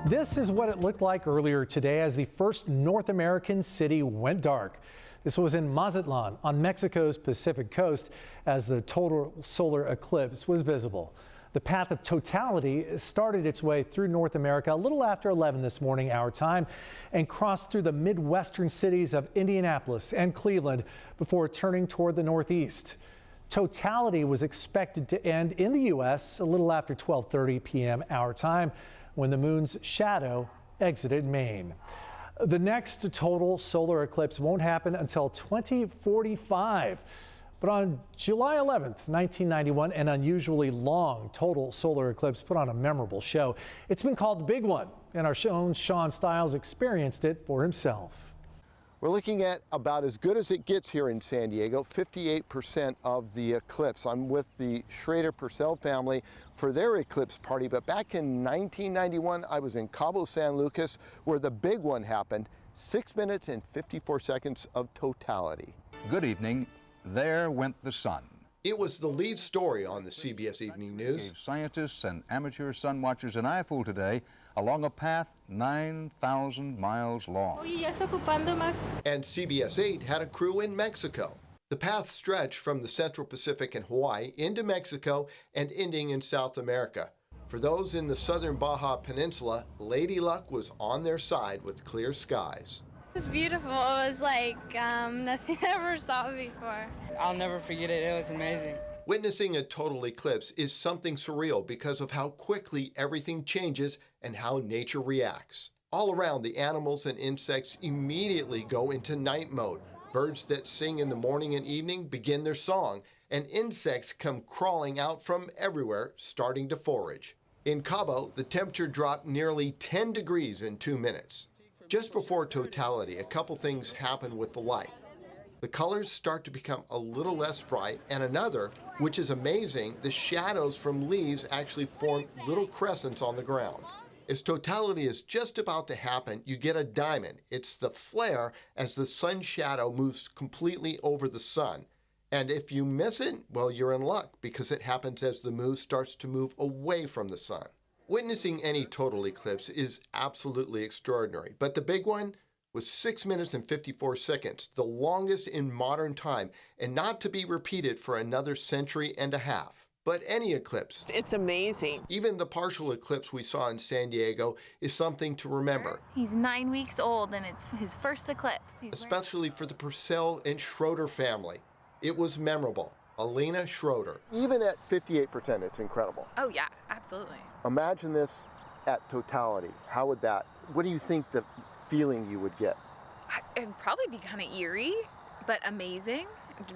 This is what it looked like earlier today as the first North American city went dark. This was in Mazatlan on Mexico's Pacific coast as the total solar eclipse was visible. The path of totality started its way through North America a little after 11 this morning, our time, and crossed through the Midwestern cities of Indianapolis and Cleveland before turning toward the Northeast. Totality was expected to end in the U.S. a little after 12:30 p.m. our time, when the moon's shadow exited Maine. The next total solar eclipse won't happen until 2045. But on July 11th, 1991, an unusually long total solar eclipse put on a memorable show. It's been called the Big One, and our own Sean Stiles experienced it for himself. We're looking at about as good as it gets here in San Diego, 58% of the eclipse. I'm with the Schrader-Purcell family for their eclipse party, but back in 1991, I was in Cabo San Lucas where the big one happened, 6 minutes and 54 seconds of totality. Good evening. There went the sun. It was the lead story on the CBS Evening News. Gave scientists and amateur sun watchers an eyeful today along a path 9,000 miles long. And CBS 8 had a crew in Mexico. The path stretched from the Central Pacific and Hawaii into Mexico and ending in South America. For those in the southern Baja Peninsula, Lady Luck was on their side with clear skies. It was beautiful. It was like nothing I ever saw before. I'll never forget it. It was amazing. Witnessing a total eclipse is something surreal because of how quickly everything changes and how nature reacts. All around, the animals and insects immediately go into night mode. Birds that sing in the morning and evening begin their song, and insects come crawling out from everywhere, starting to forage. In Cabo, the temperature dropped nearly 10 degrees in 2 minutes. Just before totality, a couple things happen with the light. The colors start to become a little less bright, and another, which is amazing, the shadows from leaves actually form little crescents on the ground. As totality is just about to happen, you get a diamond. It's the flare as the sun shadow moves completely over the sun. And if you miss it, well, you're in luck because it happens as the moon starts to move away from the sun. Witnessing any total eclipse is absolutely extraordinary, but the big one was 6 minutes and 54 seconds, the longest in modern time, and not to be repeated for another century and a half. But any eclipse, it's amazing. Even the partial eclipse we saw in San Diego is something to remember. He's 9 weeks old and it's his first eclipse. Especially for the Purcell and Schroeder family. It was memorable. Alina Schroeder. Even at 58%, it's incredible. Oh yeah, absolutely. Imagine this at totality. What do you think the feeling you would get? It'd probably be kind of eerie, but amazing.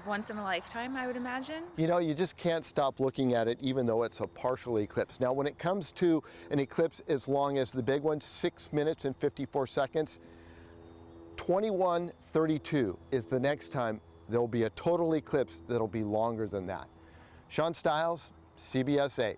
Once in a lifetime, I would imagine. You know, you just can't stop looking at it even though it's a partial eclipse. Now, when it comes to an eclipse as long as the big one, 6 minutes and 54 seconds, 2132 is the next time there'll be a total eclipse that'll be longer than that. Sean Stiles, CBS 8.